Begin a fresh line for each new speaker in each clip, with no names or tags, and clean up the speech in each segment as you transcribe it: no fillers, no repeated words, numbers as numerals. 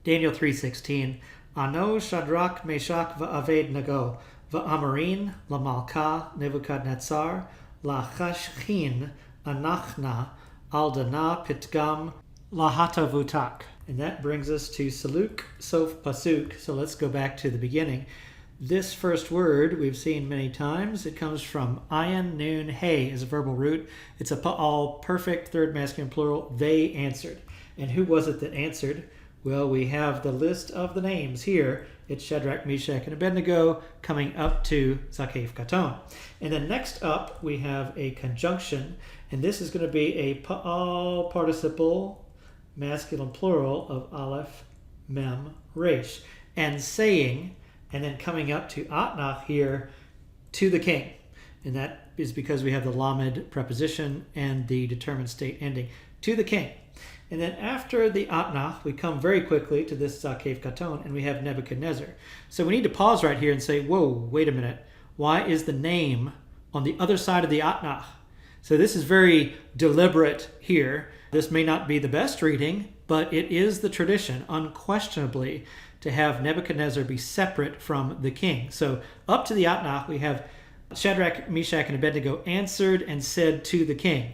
Daniel 3:16. Ano Shadrach, Meshach, va'Abednego, va'amarin lamalka Nebuchadnezzar, lachashchin anachna aldana pitgam lahatavutak. And that brings us to Saluk Sof Pasuk. So let's go back to the beginning. This first word we've seen many times. It comes from ayin, nun, hey as a verbal root. It's a pa'al, perfect third masculine plural. They answered. And who was it that answered? Well, we have the list of the names here. It's Shadrach, Meshach, and Abednego coming up to Zakef Katon. And then next up, we have a conjunction. And this is going to be a pa'al participle, masculine plural of aleph, mem, resh. And saying, and then coming up to atnach here, to the king. And that is because we have the lamed preposition and the determined state ending, to the king. And then after the atnach, we come very quickly to this Zakef Katon, and we have Nebuchadnezzar. So we need to pause right here and say, whoa, wait a minute. Why is the name on the other side of the atnach? So this is very deliberate here. This may not be the best reading, but it is the tradition, unquestionably, to have Nebuchadnezzar be separate from the king. So up to the atnach, we have Shadrach, Meshach, and Abednego answered and said to the king.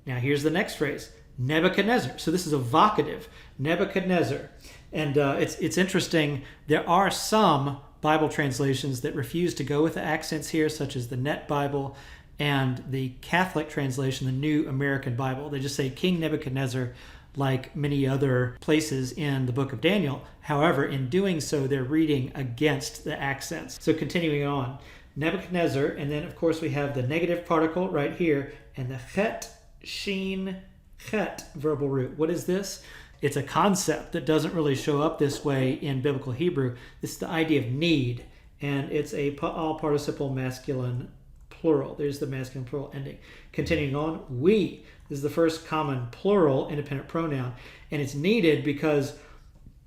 Now here's the next phrase. Nebuchadnezzar. So this is a vocative, Nebuchadnezzar. And it's interesting. There are some Bible translations that refuse to go with the accents here, such as the Net Bible and the Catholic translation, the New American Bible. They just say King Nebuchadnezzar, like many other places in the book of Daniel. However, in doing so, they're reading against the accents. So continuing on, Nebuchadnezzar, and then of course we have the negative particle right here, and the chet, sheen, chet verbal root. What is this? It's a concept that doesn't really show up this way in biblical Hebrew. It's the idea of need, and it's a pa'al participle masculine plural. There's the masculine plural ending. Continuing on, we. This is the first common plural independent pronoun, and it's needed because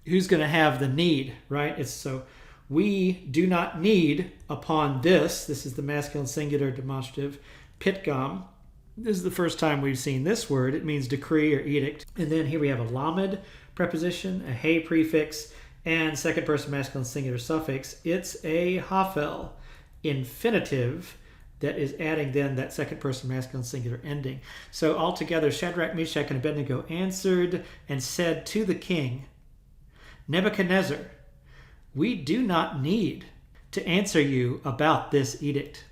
who's going to have the need, right? It's so we do not need upon this. This is the masculine singular demonstrative, pitgam. This is the first time we've seen this word. It means decree or edict. And then here we have a lamed preposition, a hey prefix, and second person masculine singular suffix. It's a hafel, infinitive, that is adding then that second person masculine singular ending. So altogether, Shadrach, Meshach, and Abednego answered and said to the king, Nebuchadnezzar, we do not need to answer you about this edict.